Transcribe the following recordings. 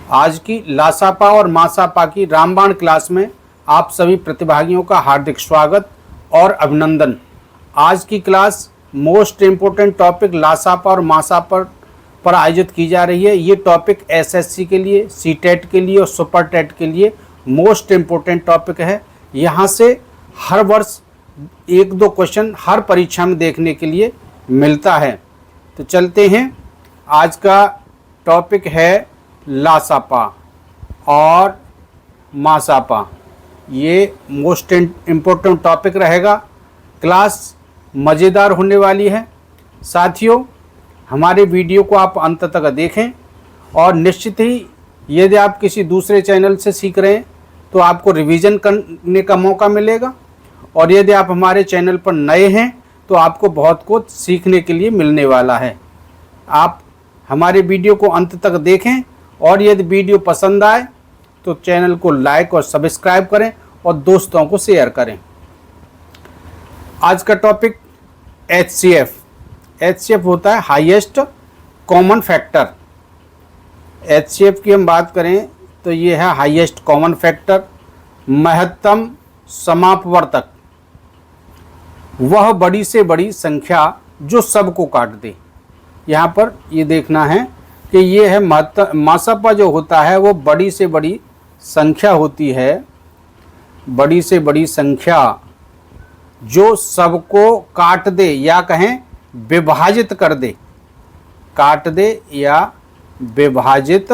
आज की लासापा और मासापा की रामबाण क्लास में आप सभी प्रतिभागियों का हार्दिक स्वागत और अभिनंदन। आज की क्लास मोस्ट इम्पोर्टेंट टॉपिक लासापा और मासापा पर आयोजित की जा रही है। ये टॉपिक एसएससी के लिए, सीटेट के लिए और सुपर टेट के लिए मोस्ट इम्पोर्टेंट टॉपिक है। यहाँ से हर वर्ष एक दो क्वेश्चन हर परीक्षा में देखने के लिए मिलता है। तो चलते हैं, आज का टॉपिक है लासापा और मासापा। ये मोस्ट इम्पोर्टेंट टॉपिक रहेगा। क्लास मज़ेदार होने वाली है। साथियों, हमारे वीडियो को आप अंत तक देखें और निश्चित ही यदि आप किसी दूसरे चैनल से सीख रहे हैं तो आपको रिवीजन करने का मौका मिलेगा, और यदि आप हमारे चैनल पर नए हैं तो आपको बहुत कुछ सीखने के लिए मिलने वाला है। आप हमारे वीडियो को अंत तक देखें और यदि वीडियो पसंद आए तो चैनल को लाइक और सब्सक्राइब करें और दोस्तों को शेयर करें। आज का टॉपिक HCF होता है हाईएस्ट कॉमन फैक्टर। HCF की हम बात करें तो ये है हाईएस्ट कॉमन फैक्टर, महत्तम समापवर्तक, वह बड़ी से बड़ी संख्या जो सबको काट दे। यहाँ पर ये देखना है कि ये है मासापा जो होता है वो बड़ी से बड़ी संख्या होती है, बड़ी से बड़ी संख्या जो सबको काट दे या कहें विभाजित कर दे, काट दे या विभाजित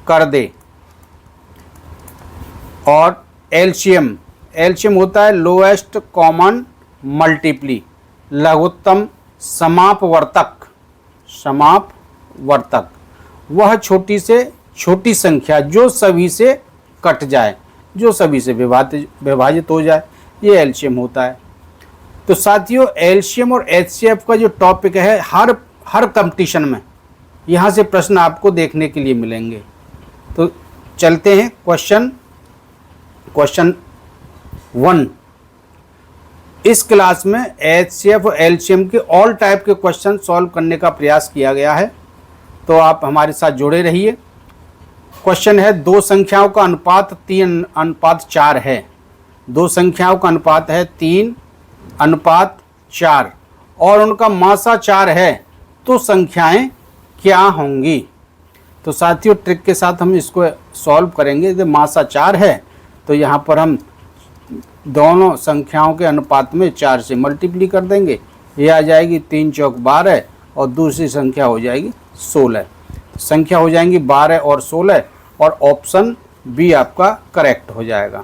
कर दे। और एलसीएम होता है लोएस्ट कॉमन मल्टीप्ली, लघुत्तम समापवर्तक। वह छोटी से छोटी संख्या जो सभी से कट जाए, जो सभी से विभाजित हो जाए, ये एलसीएम होता है। तो साथियों, एलसीएम और एचसीएफ का जो टॉपिक है हर कंपटीशन में यहाँ से प्रश्न आपको देखने के लिए मिलेंगे। तो चलते हैं क्वेश्चन 1। इस क्लास में एचसीएफ और एलसीएम के ऑल टाइप के क्वेश्चन सॉल्व करने का प्रयास किया गया है, तो आप हमारे साथ जुड़े रहिए। क्वेश्चन है, दो संख्याओं का अनुपात 3:4 है। दो संख्याओं का अनुपात है 3:4 और उनका मासा 4 है, तो संख्याएं क्या होंगी? तो साथियों, ट्रिक के साथ हम इसको सॉल्व करेंगे। यदि मासा 4 है तो यहाँ पर हम दोनों संख्याओं के अनुपात में 4 से मल्टीप्ली कर देंगे। ये आ जाएगी 3 चौक 12 और दूसरी संख्या हो जाएगी 16। संख्या हो जाएंगी 12 और 16 और ऑप्शन बी आपका करेक्ट हो जाएगा।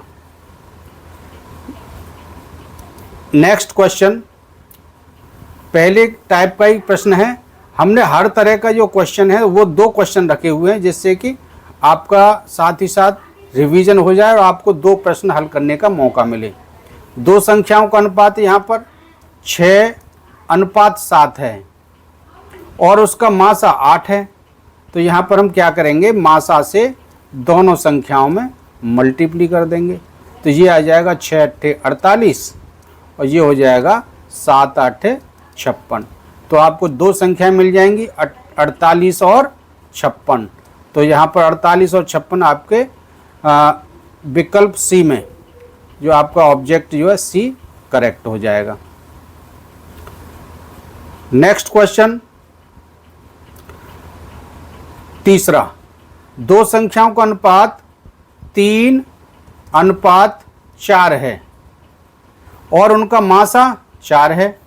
नेक्स्ट क्वेश्चन पहले टाइप का ही प्रश्न है। हमने हर तरह का जो क्वेश्चन है वो 2 क्वेश्चन रखे हुए हैं, जिससे कि आपका साथ ही साथ रिवीजन हो जाए और आपको 2 प्रश्न हल करने का मौका मिले। दो संख्याओं का अनुपात यहाँ पर 6:7 है और उसका मासा 8 है। तो यहाँ पर हम क्या करेंगे, मासा से दोनों संख्याओं में मल्टीप्ली कर देंगे। तो ये आ जाएगा 6×8 = 48 और ये हो जाएगा 7×8 = 56। तो आपको 2 संख्याएं मिल जाएंगी, 48 और 56। तो यहाँ पर 48 और 56 आपके विकल्प सी में, जो आपका ऑब्जेक्ट जो है सी करेक्ट हो जाएगा। नेक्स्ट क्वेश्चन तीसरा, दो संख्याओं का अनुपात 3:4 है और उनका मासा 4 है।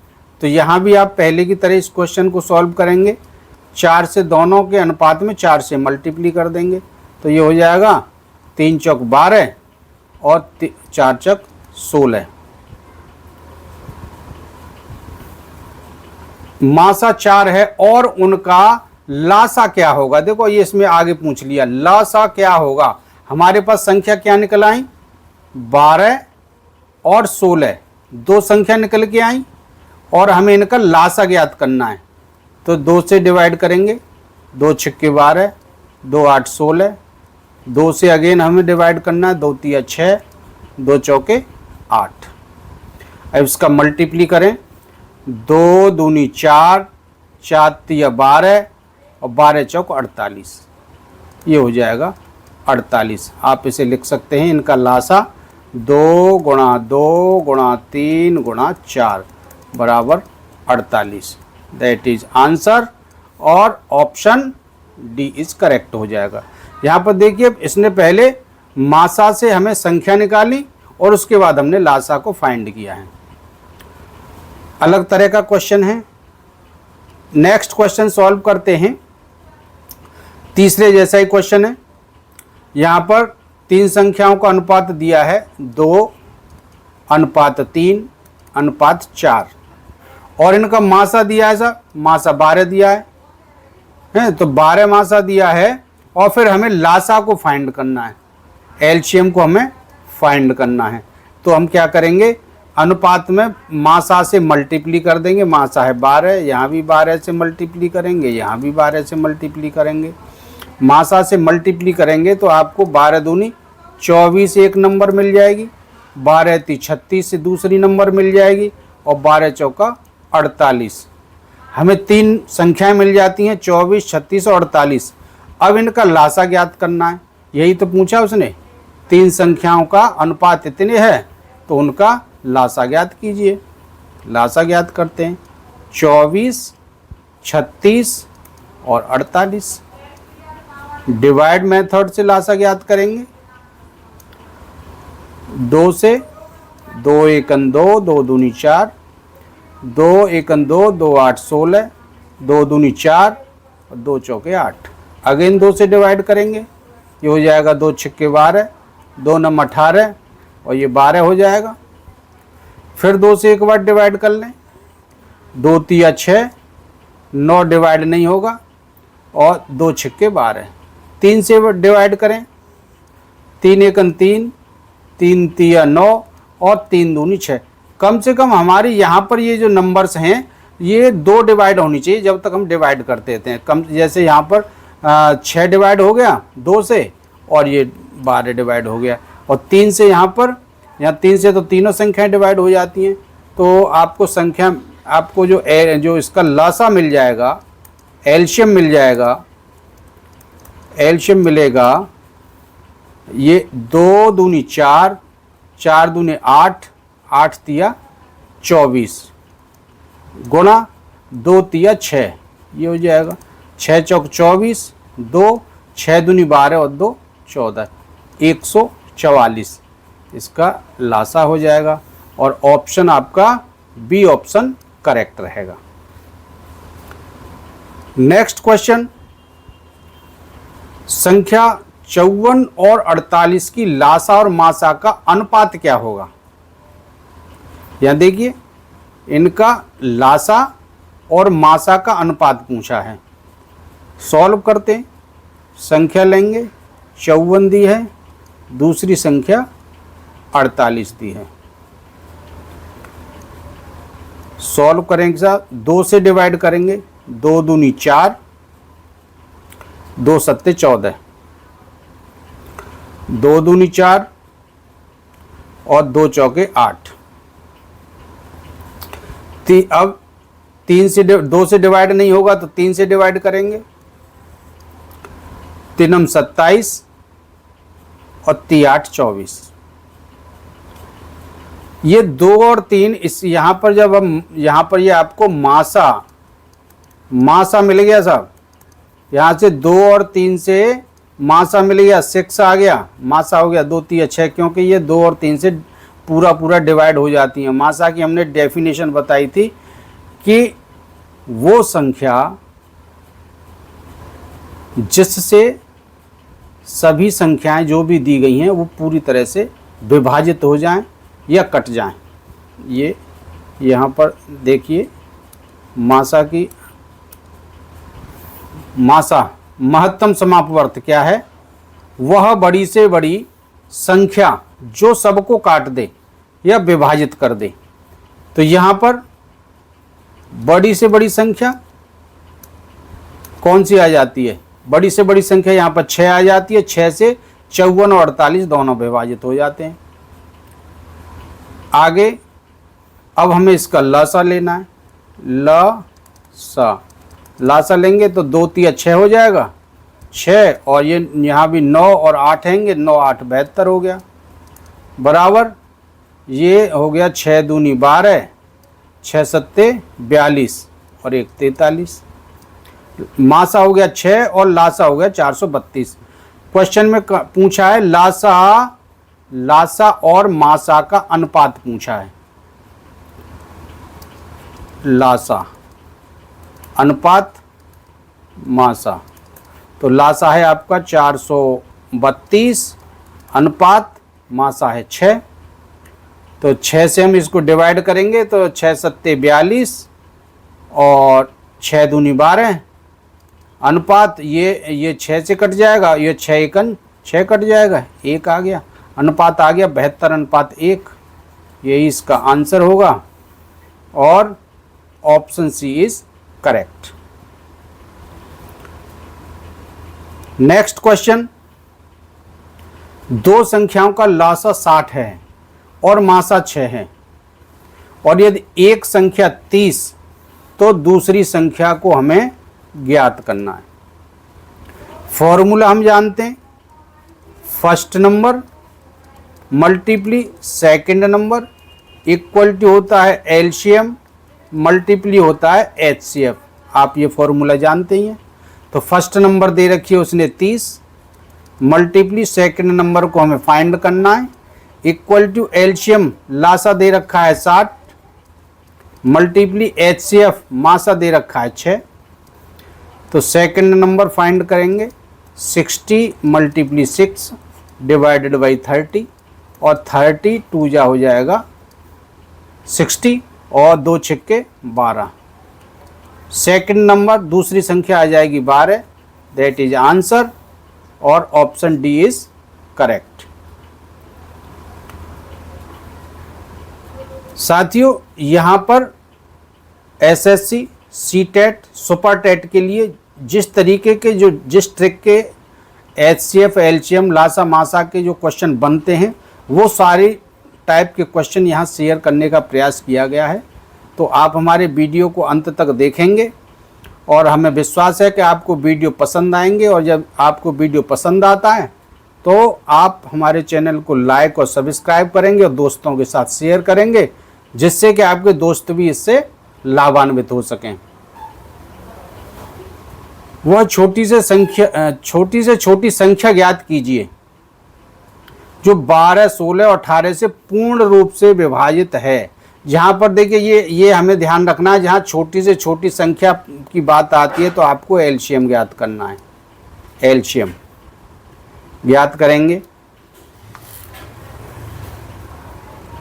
तो यहाँ भी आप पहले की तरह इस क्वेश्चन को सॉल्व करेंगे। 4 से दोनों के अनुपात में 4 से मल्टीप्ली कर देंगे। तो ये हो जाएगा 3 चौक 12 और 4 चौक 16। मासा 4 है और उनका लासा क्या होगा? देखो, ये इसमें आगे पूछ लिया, लासा क्या होगा। हमारे पास संख्या क्या निकल आई, 12 और 16, 2 संख्या निकल के आई और हमें इनका लासा ज्ञात करना है। तो 2 से डिवाइड करेंगे, 2 छक्के 12, 2 8 16, 2 से अगेन हमें डिवाइड करना है, 2 3 6, 2 चौके 8। अब इसका मल्टीप्ली करें, 2 दूनी 4, 4 3 12 और 12 चौक 48। ये हो जाएगा 48। आप इसे लिख सकते हैं, इनका लासा 2 गुणा 2 गुणा 3 गुणा 4 बराबर 48। दैट इज आंसर और ऑप्शन डी इज करेक्ट हो जाएगा। यहाँ पर देखिए इसने पहले मासा से हमें संख्या निकाली और उसके बाद हमने लासा को फाइंड किया है। अलग तरह का क्वेश्चन है। नेक्स्ट क्वेश्चन सॉल्व करते हैं। तीसरे जैसा ही क्वेश्चन है। यहाँ पर 3 संख्याओं का अनुपात दिया है 2:3:4 और इनका मासा दिया है सर, मासा 12 दिया है तो 12 मासा दिया है और फिर हमें लासा को फाइंड करना है, एलसीएम को हमें फाइंड करना है। तो हम क्या करेंगे, अनुपात में मासा से मल्टीप्ली कर देंगे। मासा है 12, यहाँ भी 12 से मल्टीप्ली करेंगे, यहाँ भी 12 से मल्टीप्ली करेंगे। मासा से मल्टीप्ली करेंगे तो आपको 12 दूनी 24 एक नंबर मिल जाएगी, 12 × 36 से दूसरी नंबर मिल जाएगी और 12 चौका 48। हमें 3 संख्याएं मिल जाती हैं 24, 36 और 48। अब इनका लासा ज्ञात करना है, यही तो पूछा उसने। 3 संख्याओं का अनुपात इतने है तो उनका लासा ज्ञात कीजिए। लासा ज्ञात करते हैं 24, 36 और 48। डिवाइड मेथड से लासा ज्ञात करेंगे। 2 से 2 × 1 = 2, 2 दूनी 4, 2 × 1 = 2, 2 8 16, 2 दूनी 4 और 2 चौके 8। अगेन 2 से डिवाइड करेंगे, ये हो जाएगा 2 छक्के 12, 2 9 18 और ये 12 हो जाएगा। फिर 2 से एक बार डिवाइड कर लें, 2 × 6, 9 डिवाइड नहीं होगा और 2 छक्के 12। 3 से डिवाइड करें, 3 × 1 = 3, 3 × 9 और 3 दूनी 6। कम से कम हमारे यहाँ पर ये जो नंबर्स हैं ये 2 डिवाइड होनी चाहिए जब तक हम डिवाइड करते थे। कम जैसे यहाँ पर 6 डिवाइड हो गया 2 से और ये 12 डिवाइड हो गया और 3 से यहाँ 3 से तो तीनों संख्याएं डिवाइड हो जाती हैं। तो आपको संख्या आपको जो इसका लासा मिल जाएगा, एलसीएम मिल जाएगा, एलसीएम मिलेगा ये 2 दूनी 4, 4 दूनी 8, 8 × 24 गुणा 2 × 6, ये हो जाएगा 6 चौक 24, 2 6 दूनी 12 और 2 14, 144 इसका लासा हो जाएगा और ऑप्शन आपका बी ऑप्शन करेक्ट रहेगा। नेक्स्ट क्वेश्चन, संख्या 54 और 48 की लासा और मासा का अनुपात क्या होगा। यहां देखिए इनका लासा और मासा का अनुपात पूछा है। सॉल्व करते हैं। संख्या लेंगे 54 दी है, दूसरी संख्या 48 दी है। सॉल्व करेंगे साहब, 2 से डिवाइड करेंगे, 2 दूनी 4, 2 सत्ते 14, 2 दूनी 4 और 2 चौके 8। अब 2 से डिवाइड नहीं होगा तो 3 से डिवाइड करेंगे, 3 × 27 और 3 8 24। ये 2 और 3 इस यहाँ पर जब हम यहाँ पर ये आपको मासा मिल गया साहब, यहाँ से 2 और 3 से मासा मिल गया, 6 आ गया, मासा हो गया 2 × 6 क्योंकि ये 2 और 3 से पूरा डिवाइड हो जाती हैं। मासा की हमने डेफिनेशन बताई थी कि वो संख्या जिससे सभी संख्याएं जो भी दी गई हैं वो पूरी तरह से विभाजित हो जाएं या कट जाएं। ये यहाँ पर देखिए मासा महत्तम समापवर्त क्या है, वह बड़ी से बड़ी संख्या जो सबको काट दे या विभाजित कर दे। तो यहाँ पर बड़ी से बड़ी संख्या कौन सी आ जाती है, बड़ी से बड़ी संख्या यहाँ पर 6 आ जाती है। 6 से 54 और 48 दोनों विभाजित हो जाते हैं। आगे अब हमें इसका लासा लेना है। लासा लेंगे तो 2 × 6 हो जाएगा, 6 और ये यहाँ भी 9 और 8 हैंगे, 9 8 72 हो गया, बराबर ये हो गया 6 दूनी 12, 6 सत्ते 42 और 1 43। मासा हो गया 6 और लासा हो गया 432। क्वेश्चन में पूछा है लासा और मासा का अनुपात पूछा है। लासा अनुपात मासा, तो लासा है आपका 432, अनुपात मासा है 6। तो 6 से हम इसको डिवाइड करेंगे तो 6 सत्ते 42 और 6 दूनी 12, अनुपात ये 6 से कट जाएगा, ये 6 एकन 6 कट जाएगा, 1 आ गया, अनुपात आ गया 72:1। यही इसका आंसर होगा और option C is correct. Next question, दो संख्याओं का लासा 60 है और मासा 6 है और यदि एक संख्या 30 तो दूसरी संख्या को हमें ज्ञात करना है। फॉर्मूला हम जानते हैं, first number multiply second number equal to होता है एलसीएम मल्टीप्ली होता है एचसीएफ। आप ये फॉर्मूला जानते ही हैं। तो फर्स्ट नंबर दे रखी है उसने 30, मल्टीप्ली सेकंड नंबर को हमें फाइंड करना है, इक्वल टू एलसीएम लासा दे रखा है 60, मल्टीप्ली एचसीएफ मासा दे रखा है 6। तो सेकंड नंबर फाइंड करेंगे 60 मल्टीप्ली 6 डिवाइडेड बाई 30 और 30 2 जा हो जाएगा 60 और 2 छिक्के 12। सेकंड नंबर दूसरी संख्या आ जाएगी 12, दैट इज आंसर और ऑप्शन डी इज करेक्ट। साथियों यहाँ पर एसएससी सीटेट सुपर टेट के लिए जिस तरीके के जिस ट्रिक के एचसीएफ एलसीएम लासा मासा के जो क्वेश्चन बनते हैं वो सारी टाइप के क्वेश्चन यहाँ शेयर करने का प्रयास किया गया है। तो आप हमारे वीडियो को अंत तक देखेंगे और हमें विश्वास है कि आपको वीडियो पसंद आएंगे और जब आपको वीडियो पसंद आता है तो आप हमारे चैनल को लाइक और सब्सक्राइब करेंगे और दोस्तों के साथ शेयर करेंगे, जिससे कि आपके दोस्त भी इससे लाभान्वित हो सकें। वह छोटी से छोटी संख्या ज्ञात कीजिए जो 12, 16 और 18 से पूर्ण रूप से विभाजित है। जहाँ पर देखिए ये हमें ध्यान रखना है, जहाँ छोटी से छोटी संख्या की बात आती है तो आपको एलसीएम ज्ञात करना है। एलसीएम ज्ञात करेंगे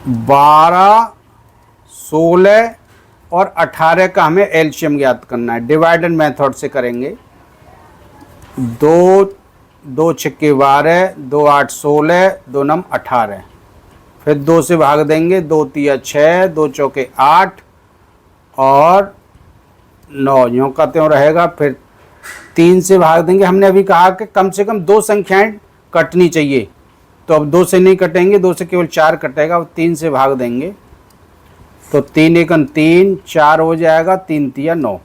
12, 16 और 18 का हमें एलसीएम ज्ञात करना है। डिवाइडेड मेथड से करेंगे, 2 छिक्के 12, 2 8 16, 2 9 18, फिर 2 से भाग देंगे, 2 तिया 6, 2 चौके 8 और 9 यूँ का त्यों रहेगा। फिर 3 से भाग देंगे। हमने अभी कहा कि कम से कम 2 संख्याएं कटनी चाहिए, तो अब 2 से नहीं कटेंगे, 2 से केवल 4 कटेगा। अब 3 से भाग देंगे तो 3 एकन 3, 4 हो जाएगा, 3 तिया 9।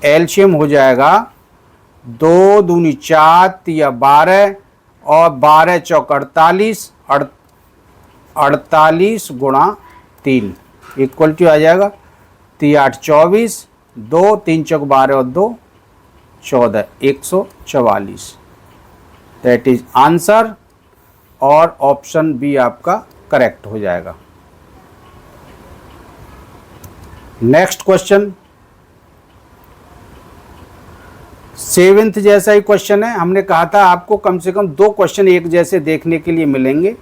एलसीएम हो जाएगा 2 दूनी 4 तिया 12 और 12 चौक 48, 48 गुणा 3 इक्वल टू आ जाएगा 3 8 24, 2 3 चौक 12 और 2 14, 144। दैट इज आंसर और ऑप्शन बी आपका करेक्ट हो जाएगा। नेक्स्ट क्वेश्चन 7th जैसा ही क्वेश्चन है। हमने कहा था आपको कम से कम 2 क्वेश्चन एक जैसे देखने के लिए मिलेंगे,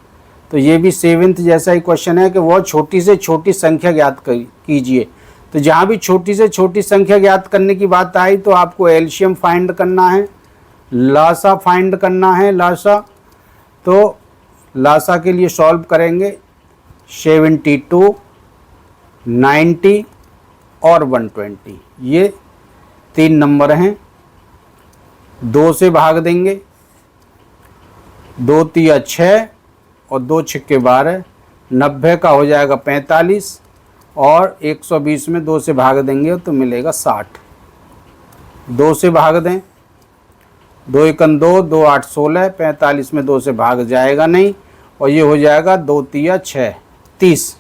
तो ये भी 7th जैसा ही क्वेश्चन है कि वह छोटी से छोटी संख्या ज्ञात कीजिए। तो जहाँ भी छोटी से छोटी संख्या ज्ञात करने की बात आई तो आपको एलसीएम फाइंड करना है, लासा फाइंड करना है। लासा तो लासा के लिए सॉल्व करेंगे 72, 90 और 120, ये 3 नंबर हैं। 2 से भाग देंगे, 2 तिया 6 और 2 छिक्के 12, 90 का हो जाएगा 45 और 120 में 2 से भाग देंगे तो मिलेगा 60। 2 से भाग दें, 2 एकम 2, 2 8 16, 45 में 2 से भाग जाएगा नहीं और ये हो जाएगा 2 तिया 6 30।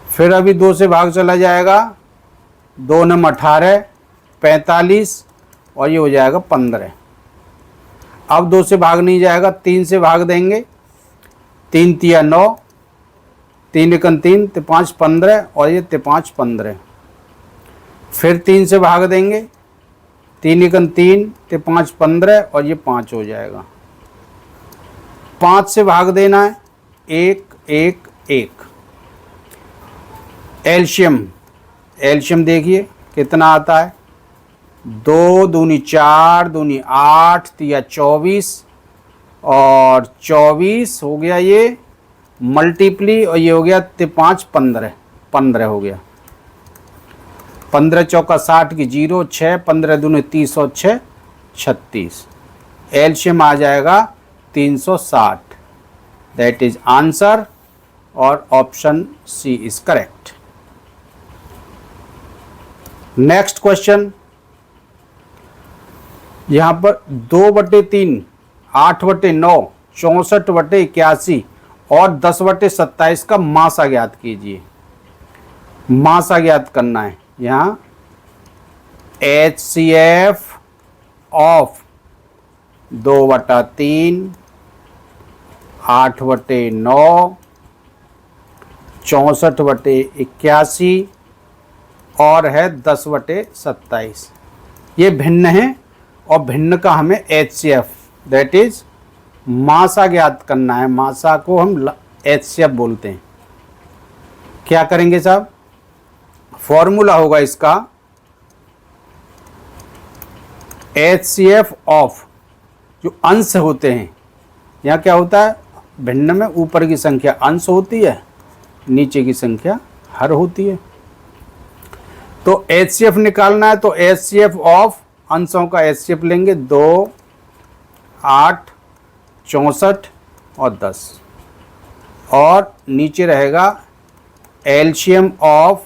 फिर अभी 2 से भाग चला जाएगा, 2 नम 18 45 और ये हो जाएगा 15। अब 2 से भाग नहीं जाएगा, 3 से भाग देंगे, 3 तिया 9, 3 एकम 3, 5 15 और ये 5 15। फिर 3 से भाग देंगे, 3 एकम 3, 5 15 और ये 5 हो जाएगा। 5 से भाग देना है, 1 1 1। एल्शियम देखिए कितना आता है, 2 दूनी 4, दूनी 8, तिया 24 और 24 हो गया ये मल्टीप्ली और ये हो गया 5 15, 15 हो गया। 15 चौका 60 की 0 6, 15 दूनी 30 और 6 36। एल्शियम आ जाएगा 360। दैट इज आंसर और option C is correct. Next question, यहां पर 2/3, 8/9, 64/81 और 10/27 का मासा ज्ञात कीजिए। मासा ज्ञात करना है। यहाँ HCF ऑफ 2/3, 8/9, 64/81 और है 10/27। ये भिन्न है और भिन्न का हमें HCF दैट इज मासा ज्ञात करना है। मासा को हम HCF बोलते हैं। क्या करेंगे साहब, फॉर्मूला होगा इसका HCF ऑफ जो अंश होते हैं। यहाँ क्या होता है, भिन्न में ऊपर की संख्या अंश होती है, नीचे की संख्या हर होती है। तो HCF निकालना है तो HCF ऑफ अंशों का HCF लेंगे, 2 8 64 और 10 और नीचे रहेगा एलसीएम ऑफ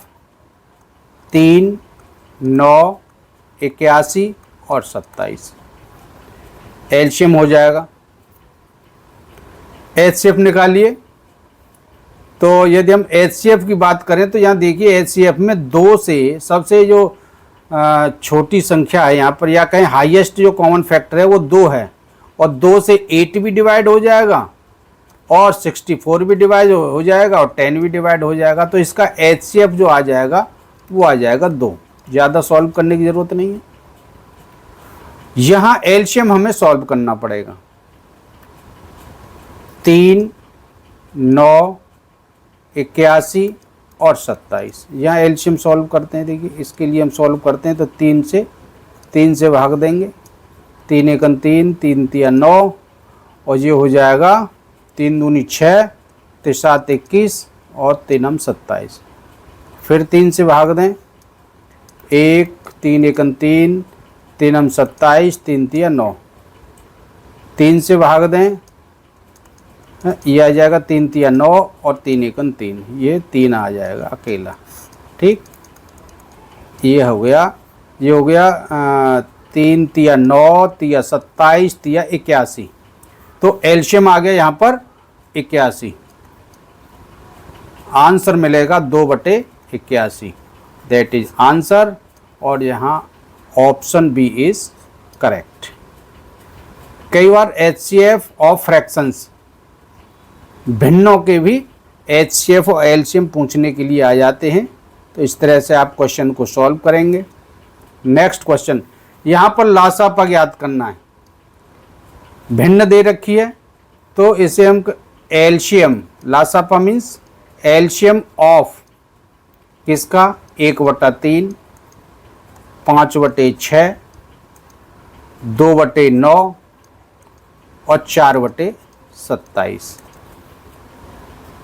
3 9 81 और 27। एलसीएम हो जाएगा। HCF निकालिए। तो यदि हम HCF की बात करें तो यहाँ देखिए HCF में 2 से सबसे जो छोटी संख्या है यहाँ पर या कहें हाईएस्ट जो कॉमन फैक्टर है वो 2 है और 2 से 8 भी डिवाइड हो जाएगा और 64 भी डिवाइड हो जाएगा और 10 भी डिवाइड हो जाएगा। तो इसका HCF जो आ जाएगा वो आ जाएगा 2। ज़्यादा सॉल्व करने की ज़रूरत नहीं है। यहाँ एलसीएम हमें सॉल्व करना पड़ेगा। 3 9 81 और 27। यहाँ एलसीएम सॉल्व करते हैं। देखिए इसके लिए हम सॉल्व करते हैं तो 3 से भाग देंगे। 3 एकम 3, 3 तिया 9 और ये हो जाएगा 3 दूनी 6, 3 7 21 और 3 हम 27। फिर 3 से भाग दें। 1 3 एकम 3, 3 हम 27, 3 तिया 9। 3 से भाग दें, ये आ जाएगा 3 तिया 9 और 3 एकम 3, ये 3 आ जाएगा अकेला। ठीक, ये हो गया। ये हो गया 3 तिया 9 तिया 27 तिया 81। तो एलसीएम आ गया यहाँ पर 81। आंसर मिलेगा 2/81। दैट इज आंसर और यहाँ ऑप्शन बी इज करेक्ट। कई बार HCF ऑफ फ्रैक्शंस भिन्नों के भी HCF और एलसीएम पूछने के लिए आ जाते हैं। तो इस तरह से आप क्वेश्चन को सॉल्व करेंगे। नेक्स्ट क्वेश्चन, यहाँ पर लासापा ज्ञात करना है। भिन्न दे रखी है तो इसे हम एलसीएम, लासापा मीन्स एलसीएम ऑफ किसका, 1/3, 5/6, 2/9 और 4/27।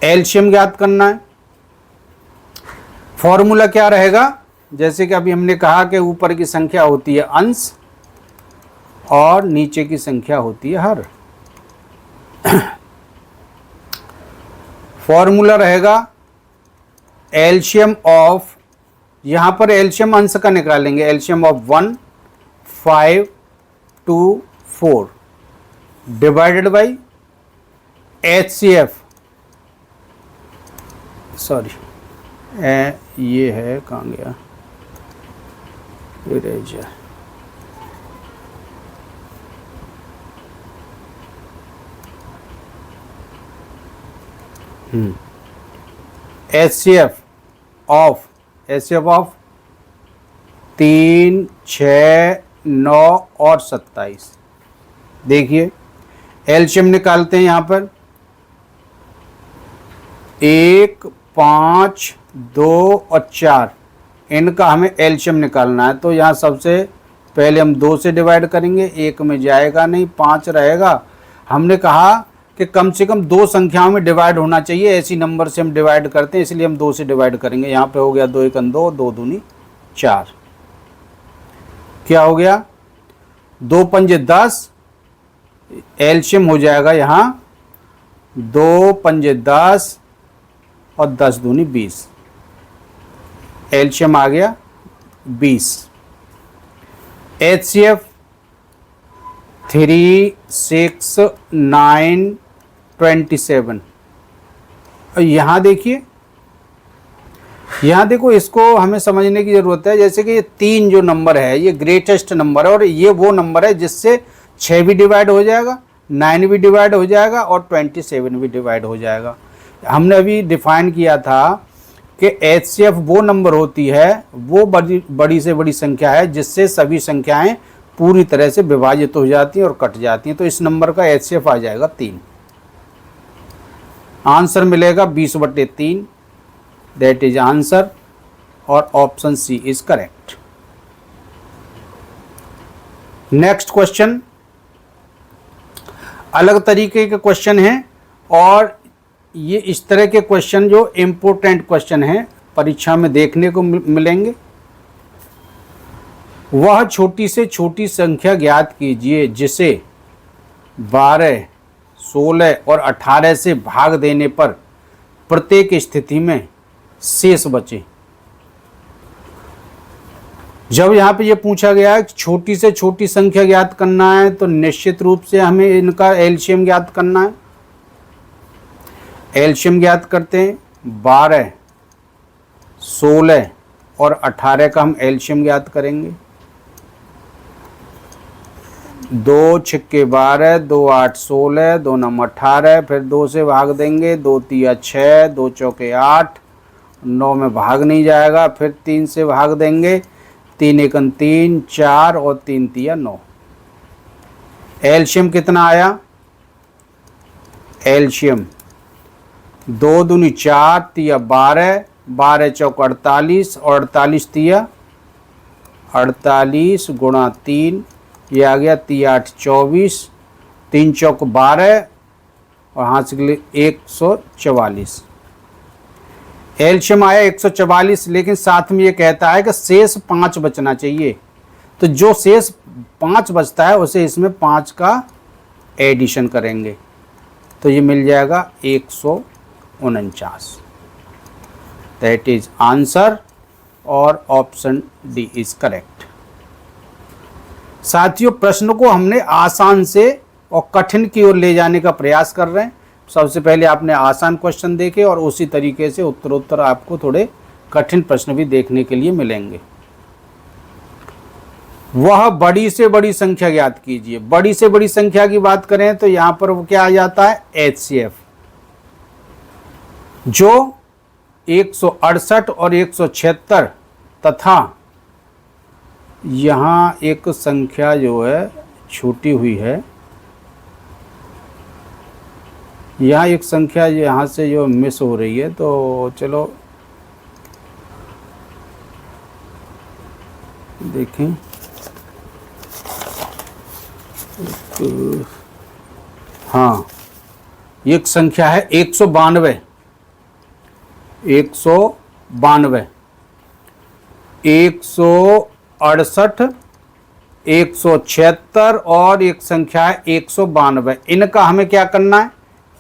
एलसीएम ज्ञात करना है। फॉर्मूला क्या रहेगा, जैसे कि अभी हमने कहा कि ऊपर की संख्या होती है अंश और नीचे की संख्या होती है हर। फॉर्मूला रहेगा एलसीएम ऑफ, यहां पर एलसीएम अंश का निकालेंगे। LCM of 1 524 divided by HCF, sorry ये है कहाँ गया इरेजर, HCF ऑफ 3, 6, 9 और 27। देखिए एलसीएम निकालते हैं यहाँ पर 1, 5, 2 और 4, इनका हमें एलसीएम निकालना है। तो यहाँ सबसे पहले हम 2 से डिवाइड करेंगे, 1 में जाएगा नहीं, 5 रहेगा। हमने कहा कि कम से कम 2 संख्याओं में डिवाइड होना चाहिए, ऐसी नंबर से हम डिवाइड करते हैं, इसलिए हम 2 से डिवाइड करेंगे। यहाँ पे हो गया 2 1 2, 2 दूनी 4, क्या हो गया 2 पंजे 10, एलसीएम हो जाएगा यहाँ 2 पंजे 10 और 10 दूनी 20, एलसीएम आ गया 20। HCF 3, 6, 9, 27। और यहाँ देखिए, यहाँ देखो, इसको हमें समझने की ज़रूरत है। जैसे कि ये 3 जो नंबर है ये ग्रेटेस्ट नंबर है, और ये वो नंबर है जिससे 6 भी डिवाइड हो जाएगा, 9 भी डिवाइड हो जाएगा और 27 भी डिवाइड हो जाएगा। हमने अभी डिफाइन किया था कि HCF वो नंबर होती है, वो बड़ी से बड़ी संख्या है जिससे सभी संख्याएं पूरी तरह से विभाजित हो जाती हैं और कट जाती हैं। तो इस नंबर का HCF आ जाएगा 3। आंसर मिलेगा 20/3, दैट इज आंसर, और option C is correct. Next question अलग तरीके के क्वेश्चन हैं, और ये इस तरह के क्वेश्चन जो इम्पोर्टेंट क्वेश्चन हैं परीक्षा में देखने को मिलेंगे। वह छोटी से छोटी संख्या ज्ञात कीजिए जिसे 12, 16 और 18 से भाग देने पर प्रत्येक स्थिति में शेष बचे। जब यहाँ पे ये पूछा गया है कि छोटी से छोटी संख्या ज्ञात करना है, तो निश्चित रूप से हमें इनका एलसीएम ज्ञात करना है। एलसीएम ज्ञात करते हैं, 12, 16 और 18 का हम एलसीएम ज्ञात करेंगे। 2 छिक्के 12, 2 8 16, 2 9 18, फिर 2 से भाग देंगे, 2 3 6, 2 चौके 8, 9 में भाग नहीं जाएगा, फिर 3 से भाग देंगे, 3 1 3, 4 और 3 3 9। एलसीएम कितना आया? एलसीएम 2 दूनी 4, 3 12, 12 चौक 48 और 48 3 48 गुणा 3, ये आ गया 3 8 24, 3 चौक 12 और हाथ से लिए 144। एलसीएम आया 144, लेकिन साथ में ये कहता है कि शेष 5 बचना चाहिए। तो जो शेष 5 बचता है उसे इसमें 5 का एडिशन करेंगे, तो ये मिल जाएगा 149। दैट इज आंसर, और ऑप्शन डी इज करेक्ट। साथियों, प्रश्न को हमने आसान से और कठिन की ओर ले जाने का प्रयास कर रहे हैं। सबसे पहले आपने आसान क्वेश्चन देखे और उसी तरीके से उत्तरोत्तर आपको थोड़े कठिन प्रश्न भी देखने के लिए मिलेंगे। वह बड़ी से बड़ी संख्या ज्ञात कीजिए। बड़ी से बड़ी संख्या की बात करें तो यहां पर वो क्या आ जाता है? HCF, जो 168 और 176 तथा यहाँ एक संख्या जो है छूटी हुई है, यहाँ एक संख्या यहाँ से जो मिस हो रही है, तो चलो देखें। हाँ, एक संख्या है 192, 168, 176 और एक संख्या है 192। इनका हमें क्या करना है?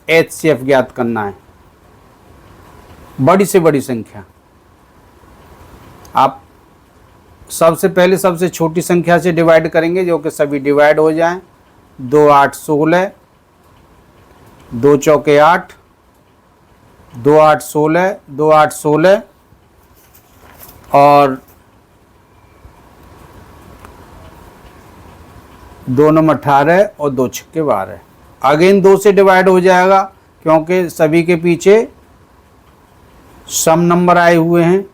HCF ज्ञात करना है। बड़ी से बड़ी संख्या, आप सबसे पहले सबसे छोटी संख्या से डिवाइड करेंगे जो कि सभी डिवाइड हो जाएं। 2 8 16, 2 चौके 8, 2 8 16, 2 8 16 और 2 9 18 और 2 छक्के 12। अगेन 2 से डिवाइड हो जाएगा क्योंकि सभी के पीछे सम नंबर आए हुए हैं।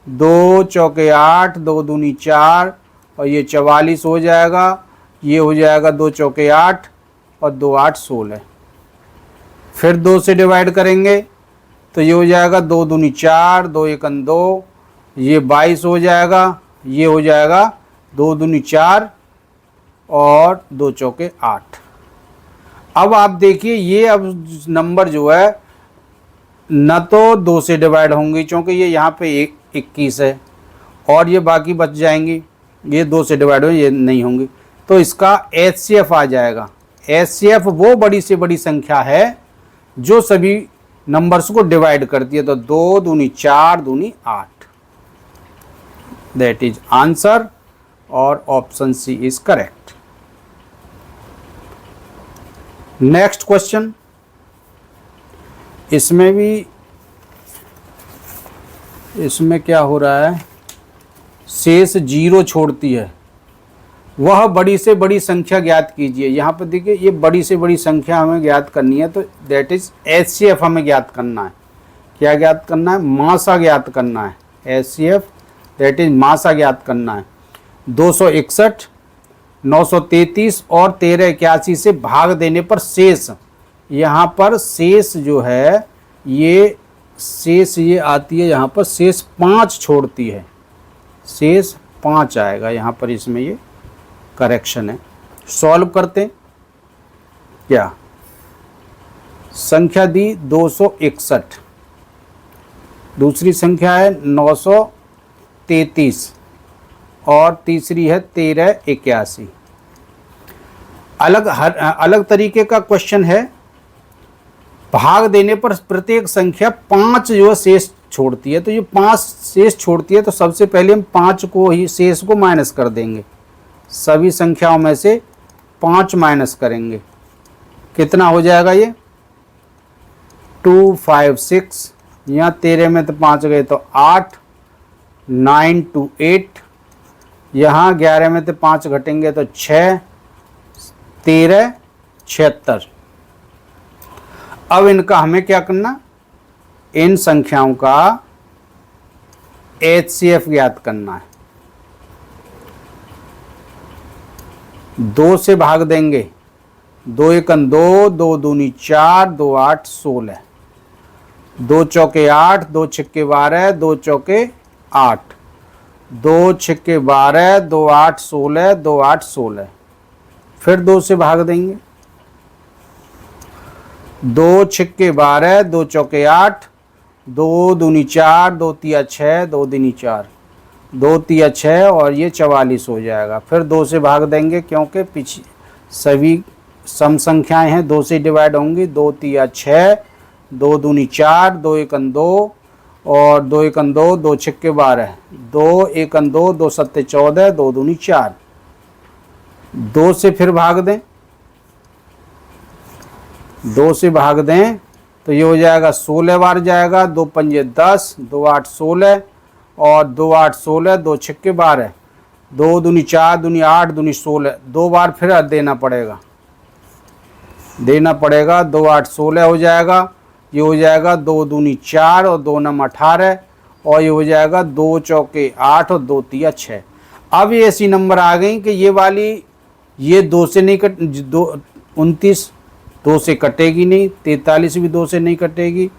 2 चौके 8, 2 दूनी 4 और ये 44 हो जाएगा। ये हो जाएगा 2 चौके 8 और 2 8 16। फिर 2 से डिवाइड करेंगे तो ये हो जाएगा 2 दूनी 4, 2 1 2, ये 22 हो जाएगा। ये हो जाएगा 2 दूनी 4 और 2 चौके 8। अब आप देखिए ये अब नंबर जो है न तो 2 से डिवाइड होंगे क्योंकि ये यहाँ पे 21 है और ये बाकी बच जाएंगी। ये 2 से डिवाइड होंगे, ये नहीं होंगी। तो इसका HCF आ जाएगा। HCF वो बड़ी से बड़ी संख्या है जो सभी नंबर्स को डिवाइड करती है। तो 2 दूनी 4, दूनी 8, दैट इज आंसर और option C is correct. Next question, इसमें क्या हो रहा है, शेष 0 छोड़ती है, वह बड़ी से बड़ी संख्या ज्ञात कीजिए। यहाँ पर देखिए ये बड़ी से बड़ी संख्या हमें ज्ञात करनी है तो दैट इज HCF हमें ज्ञात करना है। क्या ज्ञात करना है? मासा ज्ञात करना है। HCF दैट इज मासा ज्ञात करना है। 261, 933 और 1381 से भाग देने पर शेष, यहाँ पर शेष जो है ये शेष ये आती है, यहाँ पर शेष 5 छोड़ती है। शेष 5 आएगा यहाँ पर, इसमें ये करेक्शन है। सॉल्व करते हैं। क्या संख्या दी 261, दूसरी संख्या है 933 और तीसरी है 1381। अलग तरीके का क्वेश्चन है। भाग देने पर प्रत्येक संख्या 5 जो शेष छोड़ती है, तो ये 5 शेष छोड़ती है तो सबसे पहले हम 5 को ही शेष को माइनस कर देंगे। सभी संख्याओं में से 5 माइनस करेंगे। कितना हो जाएगा ये? 2 5 6, यहाँ 13 में तो 5 गए तो 8, 9 2 8, यहाँ 11 में तो 5 घटेंगे तो 6, 13 76। अब इनका हमें क्या करना, इन संख्याओं का HCF ज्ञात करना है। 2 से भाग देंगे, 2 1 2, 2 दूनी 4, 2 8 16, 2 चौके 8, 2 छक्के 12, 2 चौके 8, 2 छक्के 12, 2 8 16, 2 8 16। फिर 2 से भाग देंगे, 2 छक्के 12, 2 चौके 8, 2 दूनी 4, 2 तिया 6, 2 दूनी 4, 2 तिया 6 और ये 44 हो जाएगा। फिर 2 से भाग देंगे क्योंकि पीछे सभी सम संख्याएं हैं, 2 से डिवाइड होंगी। 2 तिया 6, 2 दूनी 4, 2 1 2 और 2 1 2, 2 छक्के 12, 2 1 2, 2 7 14, 2 दूनी 4। 2 से फिर भाग दें, 2 से भाग दें तो ये हो जाएगा 16 बार जाएगा। 2 पंजे 10, 2 8 16 और 2 8 16, 2 छक्के 12, 2 दूनी 4, दूनी 8, दूनी 16। 2 बार फिर देना पड़ेगा, 2 8 16 हो जाएगा। ये हो जाएगा 2 दूनी 4 और 2 9 18 और ये हो जाएगा 2 चौके 8 और 2 तिया 6। अब ये ऐसी नंबर आ गई कि ये वाली ये 2 से नहीं 29 2 से कटेगी नहीं, 43 भी 2 से नहीं कटेगी,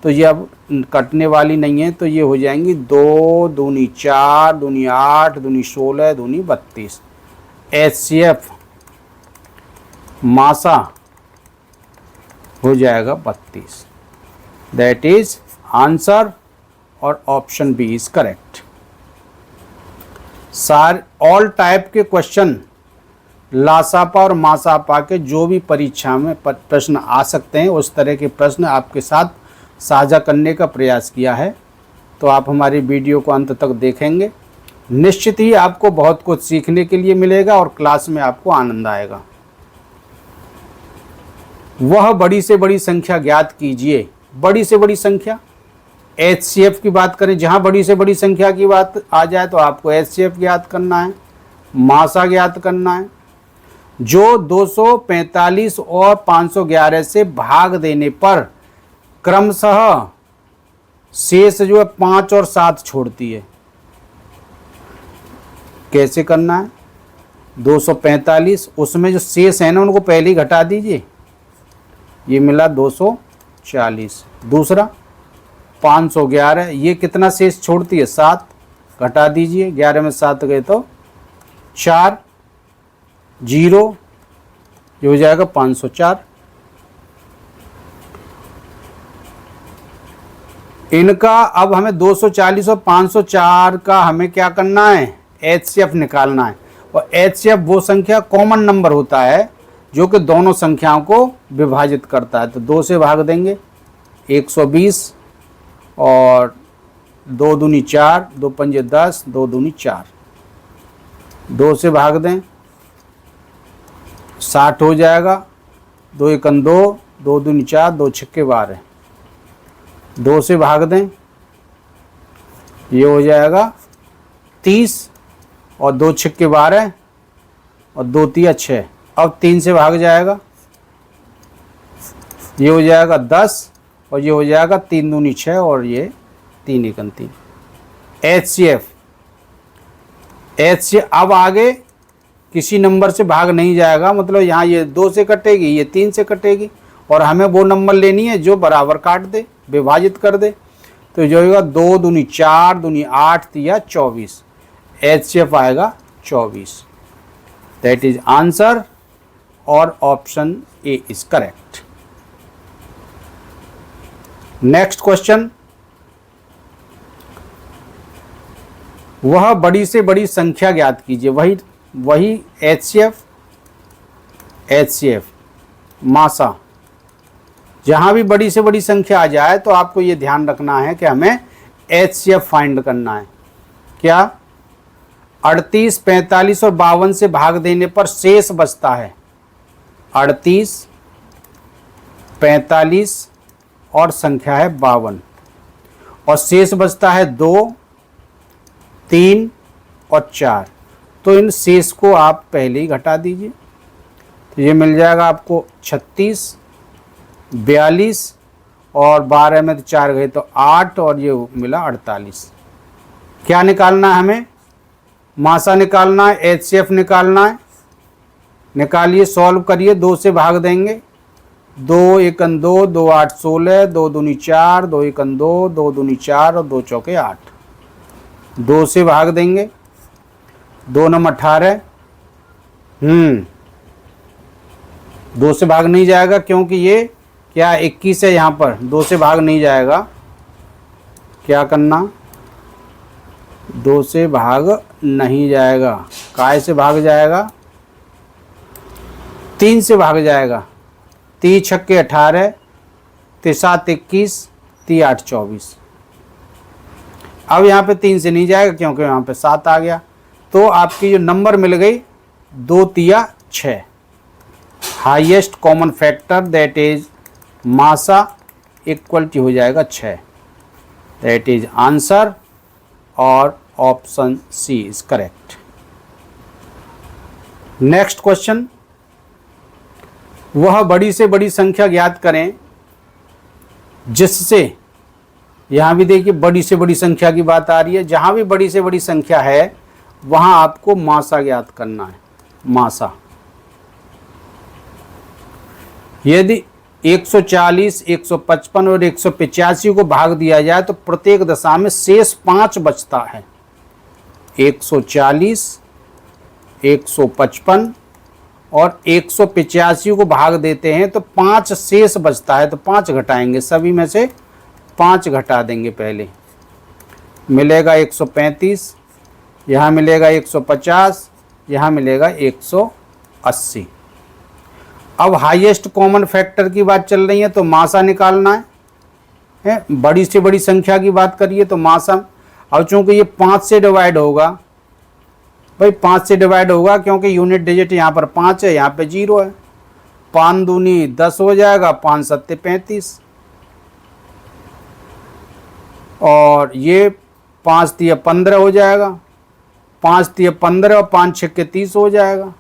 तो ये अब कटने वाली नहीं है। तो ये हो जाएंगी 2 दूनी 4, दूनी 8, दूनी 16, दूनी 32। HCF मासा हो जाएगा 32। दैट इज आंसर और option B is correct. All type के क्वेश्चन लासापा और मासापा के जो भी परीक्षा में प्रश्न आ सकते हैं उस तरह के प्रश्न आपके साथ साझा करने का प्रयास किया है। तो आप हमारी वीडियो को अंत तक देखेंगे निश्चित ही आपको बहुत कुछ सीखने के लिए मिलेगा और क्लास में आपको आनंद आएगा। वह बड़ी से बड़ी संख्या ज्ञात कीजिए। बड़ी से बड़ी संख्या, HCF की बात करें, जहां बड़ी से बड़ी संख्या की बात आ जाए तो आपको HCF ज्ञात करना है, मासा ज्ञात करना है। जो 245 और 511 से भाग देने पर क्रमशः शेष जो है 5 और 7 छोड़ती है। कैसे करना है? 245, उसमें जो शेष है ना उनको पहले ही घटा दीजिए, ये मिला 240। दूसरा 511, ये कितना शेष छोड़ती है? 7, घटा दीजिए, 11 में 7 गए तो 4, 0, ये हो जाएगा 504। इनका अब हमें 240 और 504 का हमें क्या करना है? HCF निकालना है। और HCF वो संख्या कॉमन नंबर होता है जो कि दोनों संख्याओं को विभाजित करता है। तो 2 से भाग देंगे 120 और 2 दूनी 4, 2 पंजे 10, 2 दूनी 4, 2 से भाग दें 60 हो जाएगा, 2 एकम 2, 2 दूनी 4, 2 छक्के 12, 2 से भाग दें, ये हो जाएगा 30 और 2 छक्के 12 और 2 तिया 6। अब 3 से भाग जाएगा, ये हो जाएगा 10 और ये हो जाएगा 3 दूनी 6 और ये 3 एकम 3। HCF अब आगे किसी नंबर से भाग नहीं जाएगा, मतलब यहाँ ये 2 से कटेगी, ये 3 से कटेगी और हमें वो नंबर लेनी है जो बराबर काट दे, विभाजित कर दे। तो जो होगा 2 दूनी 4, दूनी 8, तिया 24। HCF आएगा 24। दैट इज आंसर और option A is correct. Next question, वह बड़ी से बड़ी संख्या ज्ञात कीजिए। वही HCF मासा, जहां भी बड़ी से बड़ी संख्या आ जाए तो आपको ये ध्यान रखना है कि हमें HCF फाइंड करना है। क्या? 38, 45 और 52 से भाग देने पर शेष बचता है 38, 45 और संख्या है 52 और शेष बचता है 2, 3 और 4। तो इन शेष को आप पहले ही घटा दीजिए। तो ये मिल जाएगा आपको 36, 42 और 12 में तो 4 गए तो 8 और ये मिला 48। क्या निकालना है हमें? मासा निकालना है, HCF निकालना है। निकालिए, सॉल्व करिए, 2 से भाग देंगे, 2 एकम 2, 2 8 16, 2 दूनी 4, 2 एकम 2, 2 दूनी 4 और 2 चौके 8। 2 से भाग देंगे, 2 नम 18। 2 से भाग नहीं जाएगा क्योंकि ये क्या 21 है, यहाँ पर 2 से भाग नहीं जाएगा। क्या करना? 2 से भाग नहीं जाएगा। काय से भाग जाएगा? 3 से भाग जाएगा। 3 छक्के 18, 3 7 21, 3 8 24। अब यहाँ पे 3 से नहीं जाएगा क्योंकि यहाँ पे 7 आ गया। तो आपकी जो नंबर मिल गई 2 तिया 6। Highest common factor that is मासा इक्वल टू हो जाएगा 6। दैट इज आंसर और option C is correct. Next question, वह बड़ी से बड़ी संख्या ज्ञात करें जिससे, यहां भी देखिए बड़ी से बड़ी संख्या की बात आ रही है। जहां भी बड़ी से बड़ी संख्या है वहां आपको मासा ज्ञात करना है। मासा, यदि 140, 155 और 185 को भाग दिया जाए तो प्रत्येक दशा में शेष 5 बचता है। 140, 155 और 185 को भाग देते हैं तो 5 शेष बचता है। तो 5 घटाएंगे, सभी में से 5 घटा देंगे। पहले मिलेगा 135, यहाँ मिलेगा 150, यहाँ मिलेगा 180। अब हाईएस्ट कॉमन फैक्टर की बात चल रही है तो मासा निकालना है। बड़ी से बड़ी संख्या की बात करिए तो मासा, अब चूंकि ये 5 से डिवाइड होगा भाई 5 से डिवाइड होगा क्योंकि यूनिट डिजिट यहाँ पर 5 है, यहाँ पे 0 है। 5 दूनी 10 हो जाएगा, 5 सत्ते 35, और ये 5 तिया 15 हो जाएगा, 5 तिया 15 और 5 छक्के 30 हो जाएगा।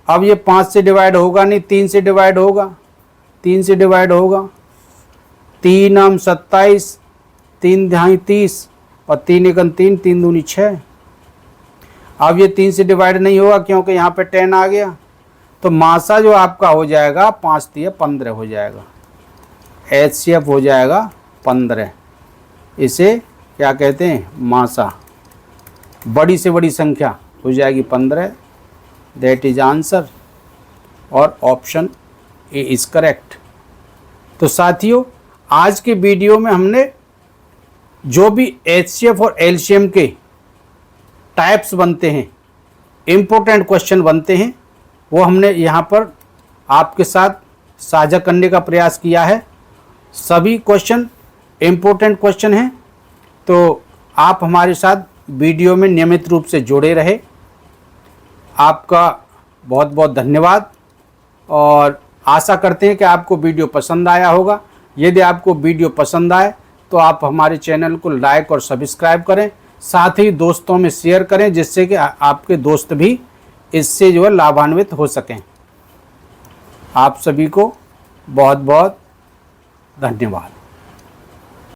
अब ये 5 से डिवाइड होगा नहीं, 3 से डिवाइड होगा, 3 से डिवाइड होगा। 3 हम 27, 3 ढाई 30 और 3 एकन 3, 3 दूनी 6। अब ये 3 से डिवाइड नहीं होगा क्योंकि यहाँ पे 10 आ गया, तो मासा जो आपका हो जाएगा 5 तिया 15 हो जाएगा। HCF हो जाएगा 15। इसे क्या कहते हैं, मासा। बड़ी से बड़ी संख्या हो जाएगी 15, दैट इज आंसर, और ऑप्शन ए इज करेक्ट। तो साथियों, आज के वीडियो में हमने जो भी HCF और LCM के टाइप्स बनते हैं, इम्पोर्टेंट क्वेश्चन बनते हैं, वो हमने यहाँ पर आपके साथ साझा करने का प्रयास किया है। सभी क्वेश्चन इम्पोर्टेंट क्वेश्चन हैं, तो आप हमारे साथ वीडियो में नियमित रूप से जुड़े रहे। आपका बहुत बहुत धन्यवाद, और आशा करते हैं कि आपको वीडियो पसंद आया होगा। यदि आपको वीडियो पसंद आए तो आप हमारे चैनल को लाइक और सब्सक्राइब करें, साथ ही दोस्तों में शेयर करें, जिससे कि आपके दोस्त भी इससे जो है लाभान्वित हो सकें। आप सभी को बहुत बहुत धन्यवाद।